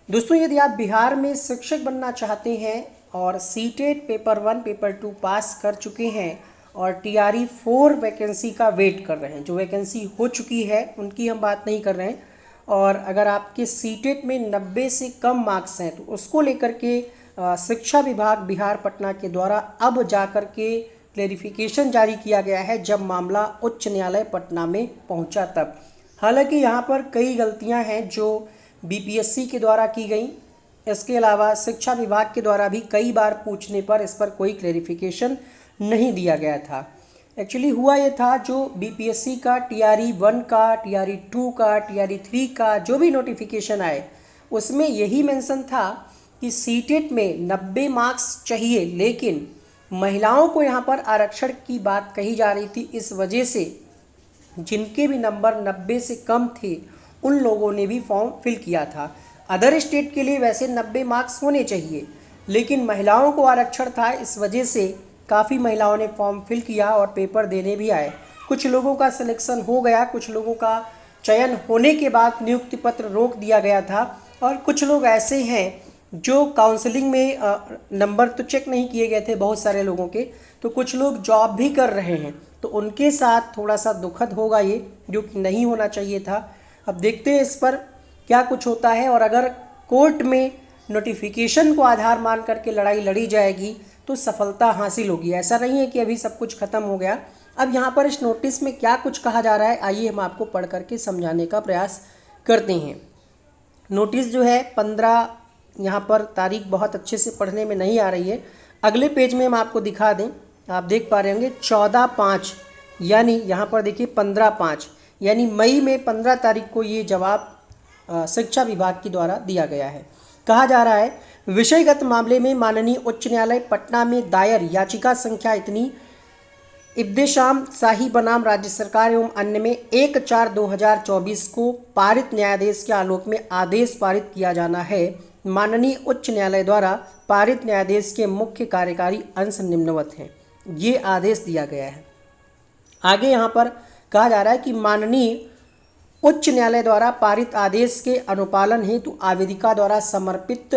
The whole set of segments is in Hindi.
दोस्तों, यदि आप बिहार में शिक्षक बनना चाहते हैं और सीटेट पेपर 1 पेपर 2 पास कर चुके हैं और टीआरई 4 वैकेंसी का वेट कर रहे हैं, जो वैकेंसी हो चुकी है उनकी हम बात नहीं कर रहे हैं, और अगर आपके सीटेट में 90 से कम मार्क्स हैं तो उसको लेकर के शिक्षा विभाग बिहार पटना के द्वारा अब जाकर के क्लेरिफिकेशन जारी किया गया है, जब मामला उच्च न्यायालय पटना में पहुंचा तब। हालांकि यहाँ पर कई गलतियाँ हैं जो बीपीएससी के द्वारा की गई, इसके अलावा शिक्षा विभाग के द्वारा भी कई बार पूछने पर इस पर कोई क्लेरिफिकेशन नहीं दिया गया था। एक्चुअली हुआ ये था, जो बीपीएससी का टीआरई 1 का, टीआरई 2 का, टीआरई 3 का जो भी नोटिफिकेशन आए उसमें यही मेंशन था कि सीटेट में 90 मार्क्स चाहिए, लेकिन महिलाओं को यहाँ पर आरक्षण की बात कही जा रही थी। इस वजह से जिनके भी नंबर 90 से कम थे उन लोगों ने भी फॉर्म फिल किया था। अदर स्टेट के लिए वैसे 90 मार्क्स होने चाहिए, लेकिन महिलाओं को आरक्षण था, इस वजह से काफ़ी महिलाओं ने फॉर्म फिल किया और पेपर देने भी आए। कुछ लोगों का सिलेक्शन हो गया, कुछ लोगों का चयन होने के बाद नियुक्ति पत्र रोक दिया गया था, और कुछ लोग ऐसे हैं जो काउंसलिंग में नंबर तो चेक नहीं किए गए थे बहुत सारे लोगों के, तो कुछ लोग जॉब भी कर रहे हैं, तो उनके साथ थोड़ा सा दुखद होगा ये, जो कि नहीं होना चाहिए था। अब देखते हैं इस पर क्या कुछ होता है, और अगर कोर्ट में नोटिफिकेशन को आधार मान करके लड़ाई लड़ी जाएगी तो सफलता हासिल होगी। ऐसा नहीं है कि अभी सब कुछ खत्म हो गया। अब यहाँ पर इस नोटिस में क्या कुछ कहा जा रहा है, आइए हम आपको पढ़ करके समझाने का प्रयास करते हैं। नोटिस जो है 15, यहाँ पर तारीख बहुत अच्छे से पढ़ने में नहीं आ रही है, अगले पेज में हम आपको दिखा दें, आप देख पा रहे होंगे 14/5, यानी यहाँ पर देखिए 15/5, यानी मई में 15 तारीख को ये जवाब शिक्षा विभाग के द्वारा दिया गया है। कहा जा रहा है, विषयगत मामले में माननीय उच्च न्यायालय पटना में दायर याचिका संख्या इतनी इब्देशाम शाही बनाम राज्य सरकार एवं अन्य में 1/4/2024 को पारित न्यायाधीश के आलोक में आदेश पारित किया जाना है। माननीय उच्च न्यायालय द्वारा पारित न्यायाधीश के मुख्य कार्यकारी अंश निम्नवत हैं। ये आदेश दिया गया है। आगे यहाँ पर कहा जा रहा है कि माननीय उच्च न्यायालय द्वारा पारित आदेश के अनुपालन हेतु आवेदिका द्वारा समर्पित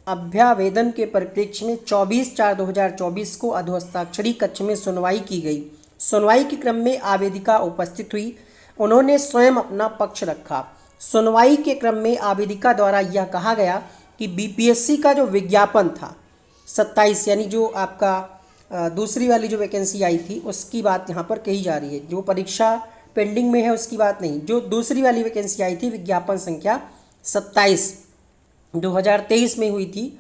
अभ्यावेदन के परिप्रेक्ष्य में 24/4/2024 को अधोहस्ताक्षरी कक्ष में सुनवाई की गई। सुनवाई के क्रम में आवेदिका उपस्थित हुई, उन्होंने स्वयं अपना पक्ष रखा। सुनवाई के क्रम में आवेदिका द्वारा यह कहा गया कि बीपीएससी का जो विज्ञापन था 27, यानी जो आपका दूसरी वाली जो वैकेंसी आई थी उसकी बात यहाँ पर कही जा रही है, जो परीक्षा पेंडिंग में है उसकी बात नहीं, जो दूसरी वाली वैकेंसी आई थी विज्ञापन संख्या 27 2023 में हुई थी।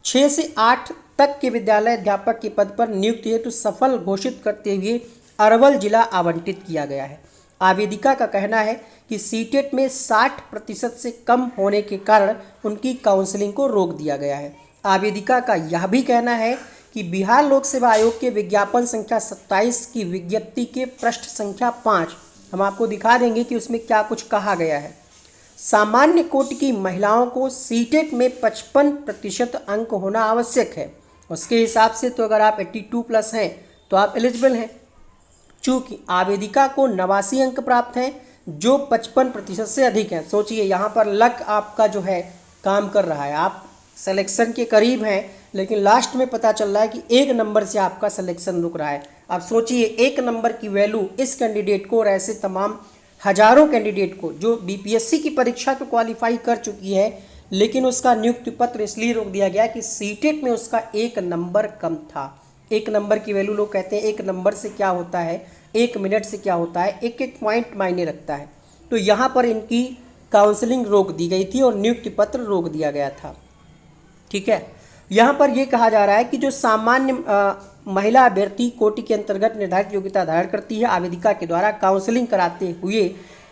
6 से 8 तक के विद्यालय अध्यापक के पद पर नियुक्ति हेतु सफल घोषित करते हुए अरवल जिला आवंटित किया गया है। आवेदिका का कहना है कि सीटेट में 60% से कम होने के कारण उनकी काउंसलिंग को रोक दिया गया है। आवेदिका का यह भी कहना है कि बिहार लोक सेवा आयोग के विज्ञापन संख्या 27 की विज्ञप्ति के पृष्ठ संख्या 5 हम आपको दिखा देंगे कि उसमें क्या कुछ कहा गया है। सामान्य कोटि की महिलाओं को सीटेट में 55% अंक होना आवश्यक है। उसके हिसाब से तो अगर आप 82+ हैं तो आप एलिजिबल हैं। चूँकि आवेदिका को 89 अंक प्राप्त हैं जो 55% से अधिक हैं। सोचिए, यहाँ पर लक आपका जो है काम कर रहा है, आप सिलेक्शन के करीब हैं, लेकिन लास्ट में पता चल रहा है कि 1 नंबर से आपका सिलेक्शन रुक रहा है। आप सोचिए, 1 नंबर की वैल्यू इस कैंडिडेट को और ऐसे तमाम हजारों कैंडिडेट को जो बीपीएससी की परीक्षा को क्वालिफाई कर चुकी है, लेकिन उसका नियुक्ति पत्र इसलिए रोक दिया गया कि सीटेट में उसका 1 नंबर कम था। 1 नंबर की वैल्यू लोग कहते हैं 1 नंबर से क्या होता है, 1 मिनट से क्या होता है, एक पॉइंट मायने रखता है। तो यहाँ पर इनकी काउंसलिंग रोक दी गई थी और नियुक्ति पत्र रोक दिया गया था। ठीक है, यहाँ पर यह कहा जा रहा है कि जो सामान्य महिला अभ्यर्थी कोटि के अंतर्गत निर्धारित योग्यता धारण करती है, आवेदिका के द्वारा काउंसलिंग कराते हुए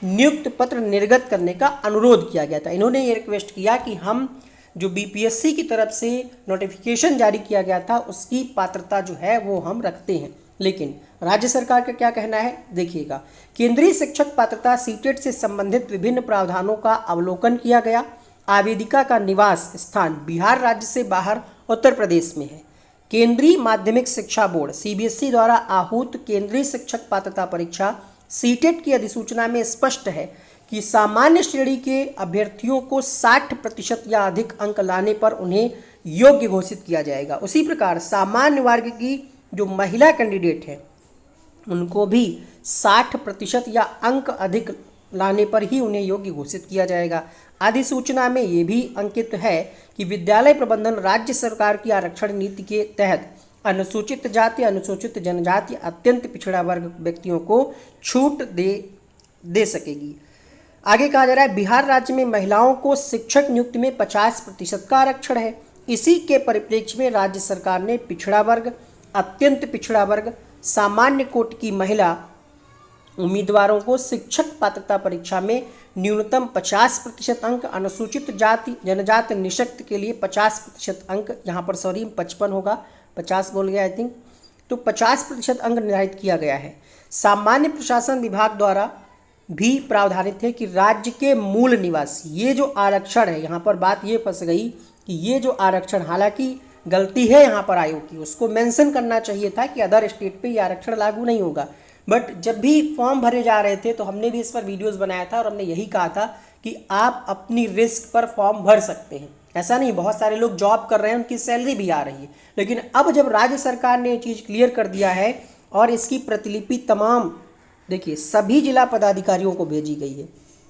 नियुक्त पत्र निर्गत करने का अनुरोध किया गया था। इन्होंने ये रिक्वेस्ट किया कि हम जो बीपीएससी की तरफ से नोटिफिकेशन जारी किया गया था उसकी पात्रता जो है वो हम रखते हैं। लेकिन राज्य सरकार का क्या कहना है, देखिएगा। केंद्रीय शिक्षक पात्रता सीटेट से संबंधित विभिन्न प्रावधानों का अवलोकन किया गया। आवेदिका का निवास स्थान बिहार राज्य से बाहर उत्तर प्रदेश में है। केंद्रीय माध्यमिक शिक्षा बोर्ड सीबीएसई द्वारा आहूत केंद्रीय शिक्षक पात्रता परीक्षा सीटेट की अधिसूचना में स्पष्ट है कि सामान्य श्रेणी के अभ्यर्थियों को 60% या अधिक अंक लाने पर उन्हें योग्य घोषित किया जाएगा। उसी प्रकार सामान्य वर्ग की जो महिला कैंडिडेट है उनको भी 60% या अंक अधिक लाने पर ही उन्हें योग्य घोषित किया जाएगा। अधिसूचना में ये भी अंकित है कि विद्यालय प्रबंधन राज्य सरकार की आरक्षण नीति के तहत अनुसूचित जाति, अनुसूचित जनजाति, अत्यंत पिछड़ा वर्ग व्यक्तियों को छूट दे सकेगी। आगे कहा जा रहा है बिहार राज्य में महिलाओं को शिक्षक नियुक्ति में 50% का आरक्षण है। इसी के परिप्रेक्ष्य में राज्य सरकार ने पिछड़ा वर्ग, अत्यंत पिछड़ा वर्ग, सामान्य कोटि की महिला उम्मीदवारों को शिक्षक पात्रता परीक्षा में न्यूनतम 50% अंक, अनुसूचित जाति जनजाति निःशक्त के लिए 50% अंक, यहाँ पर सॉरी 55 होगा, 50 बोल गया आई थिंक, तो 50% अंक निर्धारित किया गया है। सामान्य प्रशासन विभाग द्वारा भी प्रावधानित है कि राज्य के मूल निवासी, ये जो आरक्षण है, यहाँ पर बात ये फंस गई कि ये जो आरक्षण, हालांकि गलती है यहाँ पर आयोग की, उसको मेंशन करना चाहिए था कि अदर स्टेट पे ये आरक्षण लागू नहीं होगा। बट जब भी फॉर्म भरे जा रहे थे तो हमने भी इस पर वीडियोस बनाया था और हमने यही कहा था कि आप अपनी रिस्क पर फॉर्म भर सकते हैं। ऐसा नहीं, बहुत सारे लोग जॉब कर रहे हैं, उनकी सैलरी भी आ रही है, लेकिन अब जब राज्य सरकार ने ये चीज़ क्लियर कर दिया है और इसकी प्रतिलिपि तमाम देखिए सभी जिला पदाधिकारियों को भेजी गई है,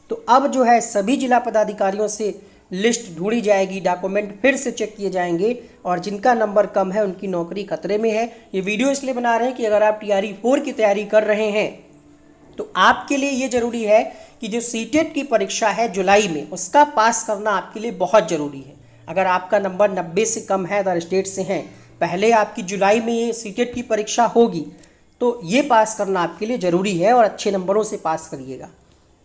तो अब जो है सभी जिला पदाधिकारियों से लिस्ट ढूंढी जाएगी, डॉक्यूमेंट फिर से चेक किए जाएंगे और जिनका नंबर कम है उनकी नौकरी खतरे में है। ये वीडियो इसलिए बना रहे हैं कि अगर आप TRE 4 की तैयारी कर रहे हैं तो आपके लिए ये जरूरी है कि जो सीटेट की परीक्षा है जुलाई में, उसका पास करना आपके लिए बहुत ज़रूरी है। अगर आपका नंबर 90 से कम है, अदर स्टेट से हैं, पहले आपकी जुलाई में ये सीटेट की परीक्षा होगी, तो ये पास करना आपके लिए ज़रूरी है और अच्छे नंबरों से पास करिएगा,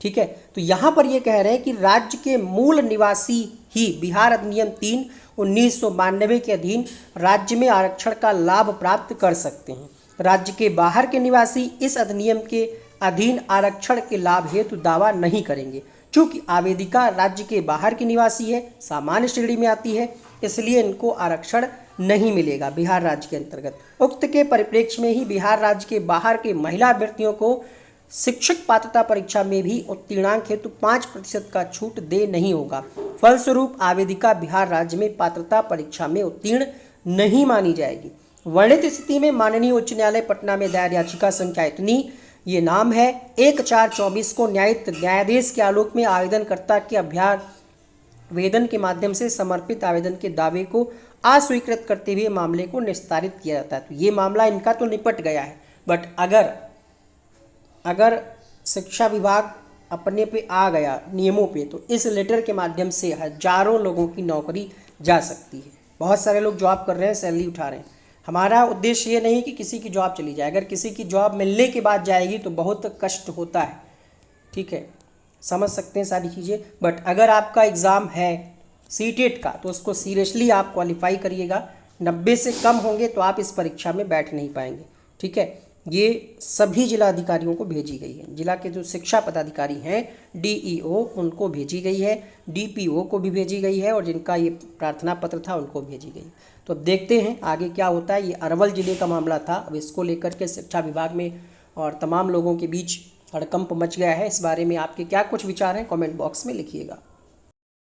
ठीक है। तो यहाँ पर ये कह रहे हैं कि राज्य के मूल निवासी ही बिहार अधिनियम 3 1992 के अधीन राज्य में आरक्षण का लाभ प्राप्त कर सकते हैं। राज्य के बाहर के निवासी इस अधिनियम के अधीन आरक्षण के लाभ हेतु दावा नहीं करेंगे। चूंकि आवेदिका राज्य के बाहर की निवासी है, सामान्य श्रेणी में आती है, इसलिए इनको आरक्षण नहीं मिलेगा बिहार राज्य के अंतर्गत। उक्त के परिप्रेक्ष्य में ही बिहार राज्य के बाहर के महिला अभ्यर्थियों को शिक्षक पात्रता परीक्षा में भी उत्तीर्णांक हेतु 5% का छूट दे नहीं होगा। फलस्वरूप आवेदिका बिहार राज्य में पात्रता परीक्षा में उत्तीर्ण नहीं मानी जाएगी। वर्णित स्थिति में माननीय उच्च न्यायालय पटना में दायर याचिका संख्या इतनी, ये नाम है 1424 को न्यायिक न्यायाधीश के आलोक में आवेदनकर्ता के अभ्यावेदन के माध्यम से समर्पित आवेदन के दावे को अस्वीकृत करते हुए मामले को निस्तारित किया जाता है। तो ये मामला इनका तो निपट गया है, बट अगर शिक्षा विभाग अपने पे आ गया नियमों पे, तो इस लेटर के माध्यम से हजारों लोगों की नौकरी जा सकती है। बहुत सारे लोग जॉब कर रहे हैं, सैलरी उठा रहे हैं। हमारा उद्देश्य ये नहीं कि किसी की जॉब चली जाए, अगर किसी की जॉब मिलने के बाद जाएगी तो बहुत कष्ट होता है, ठीक है, समझ सकते हैं सारी चीज़ें। बट अगर आपका एग्ज़ाम है सीटेट का तो उसको सीरियसली आप क्वालिफाई करिएगा। 90 से कम होंगे तो आप इस परीक्षा में बैठ नहीं पाएंगे, ठीक है। ये सभी जिला अधिकारियों को भेजी गई है। जिला के जो शिक्षा पदाधिकारी हैं DEO उनको भेजी गई है, DPO को भी भेजी गई है और जिनका ये प्रार्थना पत्र था उनको भेजी गई। तो अब देखते हैं आगे क्या होता है। ये अरवल जिले का मामला था, अब इसको लेकर के शिक्षा विभाग में और तमाम लोगों के बीच हड़कंप मच गया है। इस बारे में आपके क्या कुछ विचार हैं, कमेंट बॉक्स में लिखिएगा।